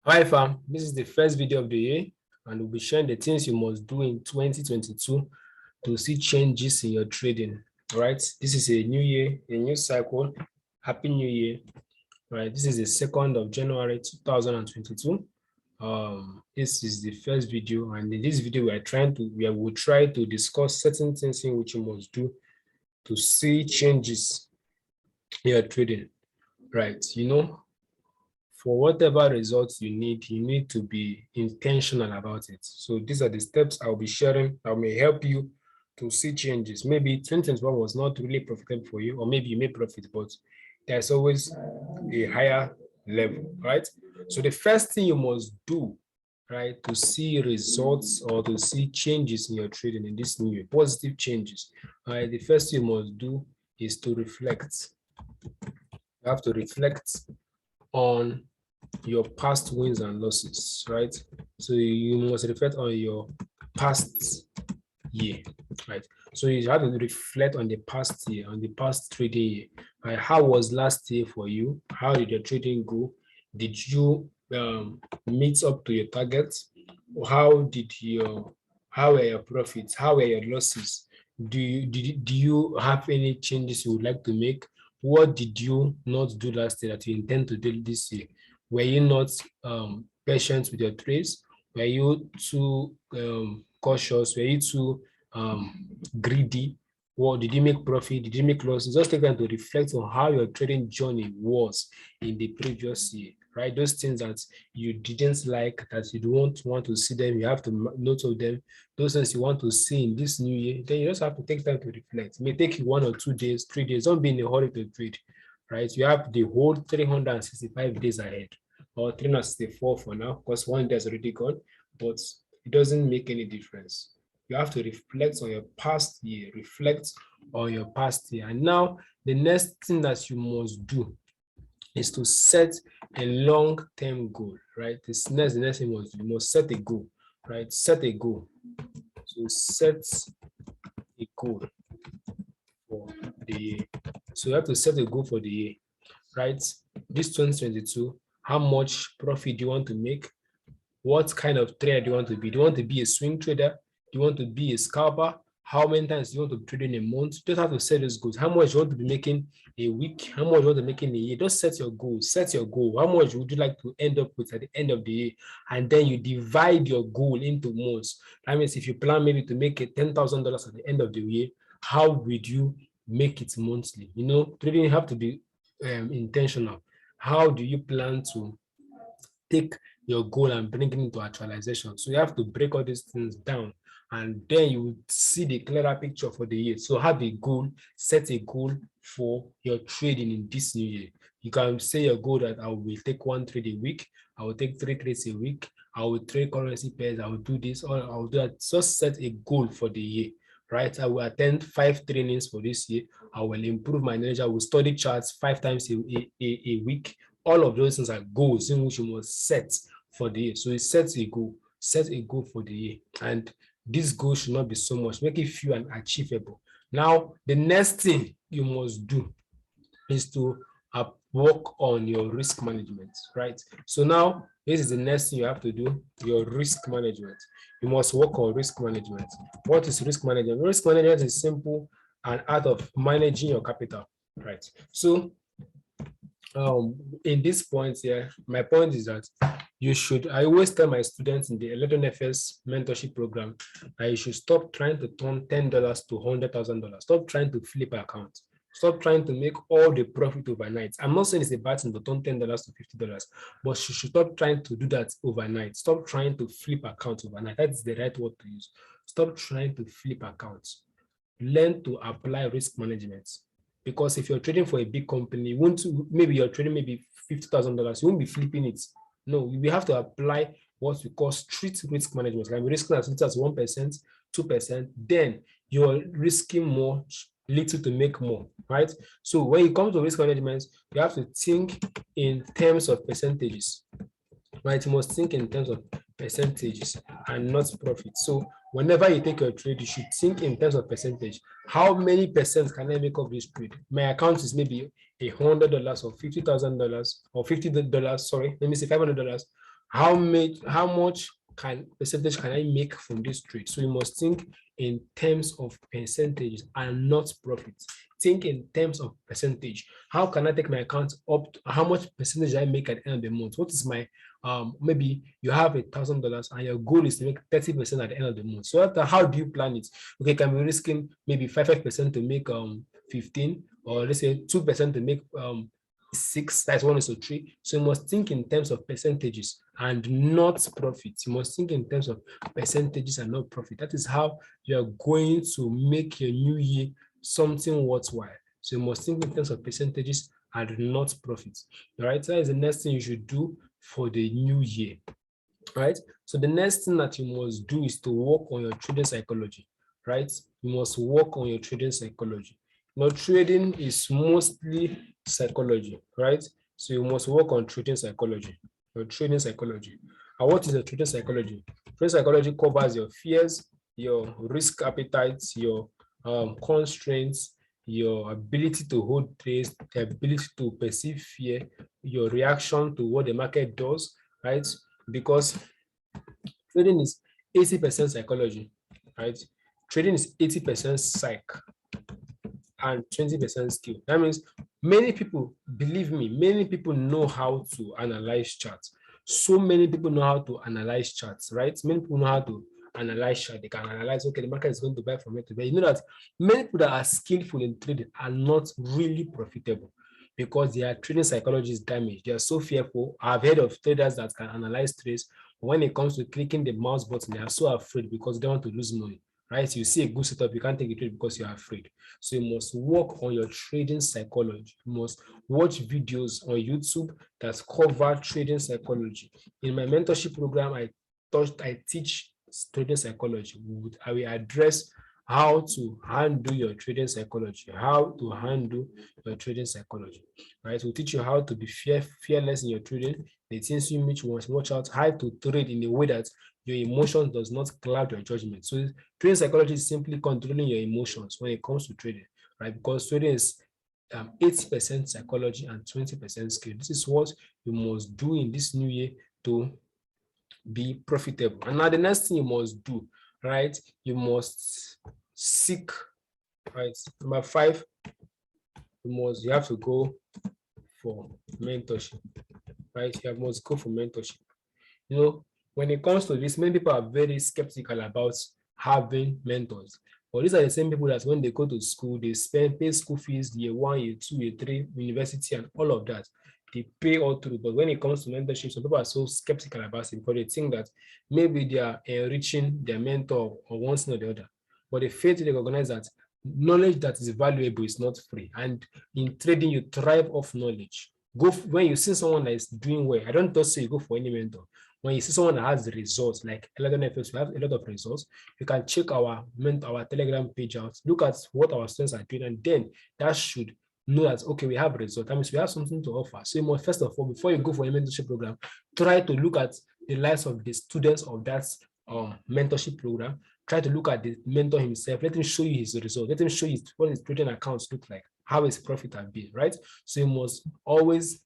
Hi fam, this is the first video of the year and we'll be sharing the things you must do in 2022 to see changes in your trading. All right, this is a new year, a new cycle. Happy New Year. All right, this is the 2nd of January 2022. This is the first video, and in this video we will try to discuss certain things in which you must do to see changes in your trading. Right, for whatever results you need to be intentional about it. So these are the steps I'll be sharing that may help you to see changes. Maybe 2021 was not really profitable for you, or maybe you made profit, but there's always a higher level, right? So the first thing you must do, right, to see results or to see changes in your trading in this new year, positive changes, right, the first thing you must do is to reflect. You have to reflect on your past wins and losses, right? So you must reflect on your past year, right? So you have to reflect on the past year, on the past trading year. Right? How was last year for you? How did your trading go? Did you meet up to your targets? How were your profits? How were your losses? Do you have any changes you would like to make? What did you not do last year that you intend to do this year? Were you not patient with your trades? Were you too cautious? Were you too greedy? Or did you make profit? Did you make losses? Just take time to reflect on how your trading journey was in the previous year, right? Those things that you didn't like, that you don't want to see them, you have to note of them. Those things you want to see in this new year, then you just have to take time to reflect. It may take you 1 or 2 days, 3 days. Don't be in a hurry to trade, right? You have the whole 365 days ahead, or 364 for now, because one day is already gone, but it doesn't make any difference. You have to reflect on your past year, reflect on your past year. And now the next thing that you must do is to set a long-term goal, right? The next thing you must set a goal, right? Set a goal. So set a goal for the year. So you have to set a goal for the year, right? This 2022, how much profit do you want to make? What kind of trader do you want to be? Do you want to be a swing trader? Do you want to be a scalper? How many times do you want to trade in a month? You just have to set those goals. How much you want to be making a week? How much you want to make in a year? Just set your goal. Set your goal. How much would you like to end up with at the end of the year? And then you divide your goal into months. That means if you plan maybe to make $10,000 at the end of the year, how would you make it monthly? Trading have to be intentional. How do you plan to take your goal and bring it into actualization? So you have to break all these things down, and then you will see the clearer picture for the year. So have a goal, set a goal for your trading in this new year. You can say your goal that I will take 1 trade a week, I will take 3 trades a week, I will trade currency pairs, I will do this, or I will do that. Just set a goal for the year, right? I will attend 5 trainings for this year. I will improve my knowledge. I will study charts 5 times a week. All of those things are goals in which you must set for the year. So it sets a goal, set a goal for the year. And this goal should not be so much, make it few and achievable. Now, the next thing you must do is to work on your risk management, right? So now, this is the next thing you have to do, your risk management. You must work on risk management. What is risk management? Risk management is simple, an art of managing your capital, right? So in this point here, my point is that I always tell my students in the 11FS mentorship program that you should stop trying to turn $10 to $100,000. Stop trying to flip accounts. Stop trying to make all the profit overnight. I'm not saying it's a bad thing to turn $10 to $50, but you should stop trying to do that overnight. Stop trying to flip accounts overnight. That's the right word to use. Stop trying to flip accounts. Learn to apply risk management. Because if you're trading for a big company, maybe you're trading maybe $50,000, you won't be flipping it. No, we have to apply what we call strict risk management. Like risking as little as 1%, 2%, then you're risking more, little to make more, right? So when it comes to risk management, you have to think in terms of percentages, right? You must think in terms of percentages and not profit. So whenever you take your trade, you should think in terms of percentage. How many percent can I make of this trade? My account is maybe $100 or $50,000 or $50, sorry, let me say $500. How much percentage can I make from this trade? So you must think in terms of percentages and not profits. Think in terms of percentage. How can I take my account up to, how much percentage I make at the end of the month? What is my maybe you have $1,000 and your goal is to make 30% at the end of the month. So how do you plan it? Okay, can we risking maybe 5% to make 15, or let's say 2% to make 6, that's 1:3. So you must think in terms of percentages and not profits. You must think in terms of percentages and not profit. That is how you are going to make your new year something worthwhile. So you must think in terms of percentages and not profits. All right. So that is the next thing you should do for the new year. Right. So the next thing that you must do is to work on your trading psychology. Right. You must work on your trading psychology. Now, trading is mostly psychology, right? So you must work on trading psychology. Your trading psychology. And what is the trading psychology? Trading psychology covers your fears, your risk appetites, your constraints, your ability to hold trades, the ability to perceive fear, your reaction to what the market does, right? Because trading is 80% psychology, right? Trading is 80% psych and 20% skill. That means many people, believe me, many people know how to analyze charts. So many people know how to analyze charts, right? Many people know how to analyze chart. They can analyze, okay, the market is going to buy from here to there. You know that many people that are skillful in trading are not really profitable because their trading psychology is damaged. They are so fearful. I've heard of traders that can analyze trades, but when it comes to clicking the mouse button, they are so afraid because they want to lose money, right? You see a good setup, you can't take a trade because you're afraid. So you must work on your trading psychology. You must watch videos on YouTube that cover trading psychology. In my mentorship program, I teach trading psychology. I will address how to handle your trading psychology, how to handle your trading psychology, right? We'll teach you how to be fearless in your trading, the things you must watch out, how to trade in a way that your emotions does not cloud your judgment. So trading psychology is simply controlling your emotions when it comes to trading, right? Because trading is 80% psychology and 20% skill. This is what you must do in this new year to be profitable. And now the next thing you must do, right? You must seek, right? Number 5, you have to go for mentorship, right? You must go for mentorship. You know, when it comes to this, many people are very skeptical about having mentors. But these are the same people that when they go to school, they pay school fees, year 1, year 2, year 3, university, and all of that. They pay all through. But when it comes to mentorship, some people are so skeptical about it because they think that maybe they are enriching their mentor or one thing or the other. But they fail to recognize that knowledge that is valuable is not free. And in trading, you thrive off knowledge. When you see someone that is doing well, I don't just say you go for any mentor. When you see someone that has the results, like 11FS, we have a lot of results. You can check our Telegram page out, look at what our students are doing, and then that should know that, okay, we have results. That means we have something to offer. So you must, first of all, before you go for a mentorship program, try to look at the lives of the students of that mentorship program. Try to look at the mentor himself. Let him show you his results. Let him show you what his trading accounts look like, how his profit have been, right? So you must always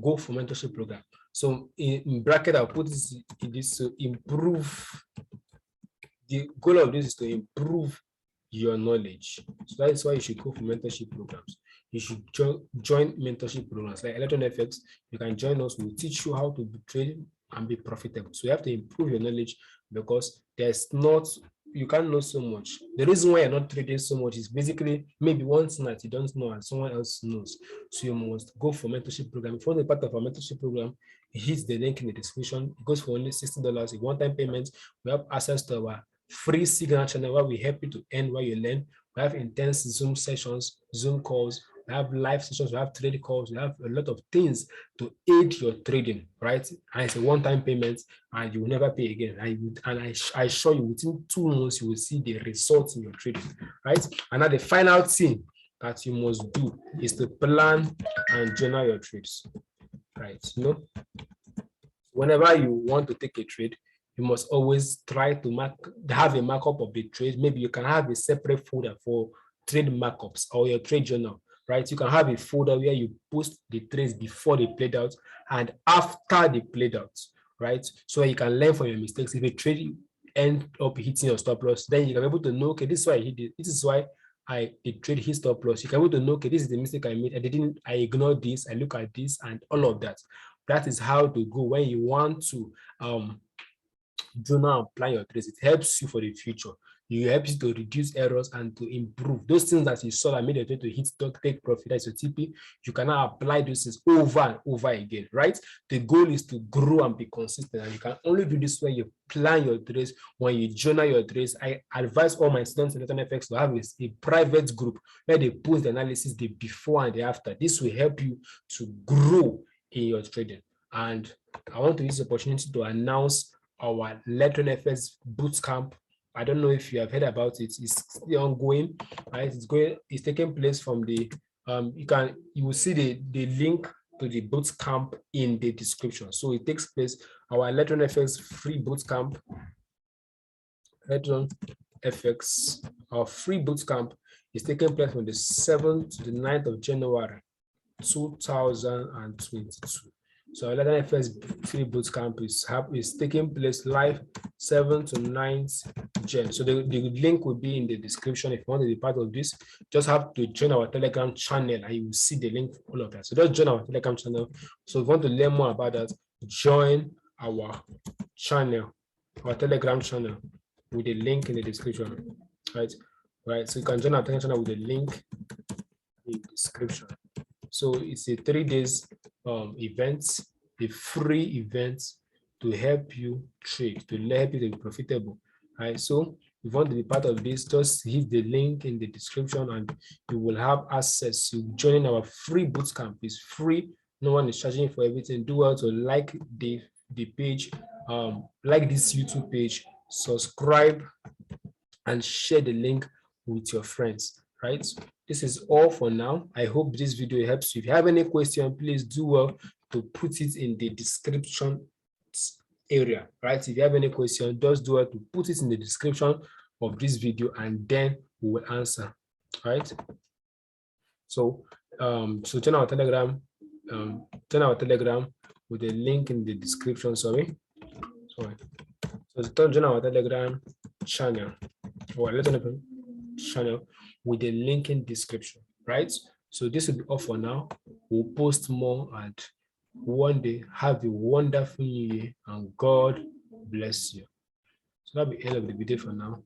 go for mentorship program. So in bracket, I'll put this to improve. The goal of this is to improve your knowledge. So that is why you should go for mentorship programs. You should join mentorship programs like Electron FX. You can join us. We'll teach you how to trade and be profitable. So you have to improve your knowledge because you can't know so much. The reason why you're not trading so much is basically maybe one thing that you don't know and someone else knows. So you must go for mentorship program. If you want to be part of our mentorship program, hit the link in the description. It goes for only $60, a one-time payment. We have access to our free Signal channel where we help you to earn while you learn. We have intense Zoom sessions, Zoom calls, we have live sessions, we have trade calls, we have a lot of things to aid your trading, right? And it's a one-time payment and you will never pay again. I assure you within 2 months, you will see the results in your trading, right? And now the final thing that you must do is to plan and journal your trades, right? Whenever you want to take a trade, you must always try to have a markup of the trade. Maybe you can have a separate folder for trade markups or your trade journal. right? You can have a folder where you post the trades before they played out and after they played out, right? So you can learn from your mistakes. If a trade end up hitting your stop loss, then you can be able to know, okay, this is why I hit it. This is why the trade hit stop loss. You can be able to know, okay, this is the mistake I made. I ignored this. I look at this and all of that. That is how to go when you want to journal and plan your trades. It helps you for the future. It helps you to reduce errors and to improve those things that you saw that made your trade to hit, don't take profit. That's your TP. You can now apply those things over and over again, right? The goal is to grow and be consistent, and you can only do this when you plan your trades, when you journal your trades. I advise all my students in FX to have a private group where they post the analysis, the before and the after. This will help you to grow in your trading. And I want to use the opportunity to announce our FX Bootcamp. I don't know if you have heard about it. It's still ongoing, right? It's taking place from the you will see the link to the bootcamp in the description. So it takes place, our FX free bootcamp, FX, our free bootcamp is taking place from the 7th to the 9th of January 2022. So our FX free bootcamp is taking place live 7th to 9th Jan. So the link will be in the description. If you want to be part of this, just have to join our Telegram channel and you will see the link for all of that. So just join our Telegram channel. So if you want to learn more about that, join our channel, our Telegram channel with the link in the description. Right. So you can join our Telegram channel with the link in the description. So it's a 3 days event, a free event to help you trade, to help you to be profitable. Right. So if you want to be part of this, just hit the link in the description and you will have access to joining our free bootcamp. It's free. No one is charging for everything. Do well to like the page, like this YouTube page, subscribe, and share the link with your friends. Right. This is all for now. I hope this video helps you. If you have any question, please do well to put it in the description area. Right. If you have any question, just do well to put it in the description of this video and then we will answer. Right. So join our Telegram, with the link in the description. So join our Telegram channel or channel with the link in description, right? So this will be all for now. We'll post more, and one day have a wonderful new year and God bless you. So that'll be the end of the video for now.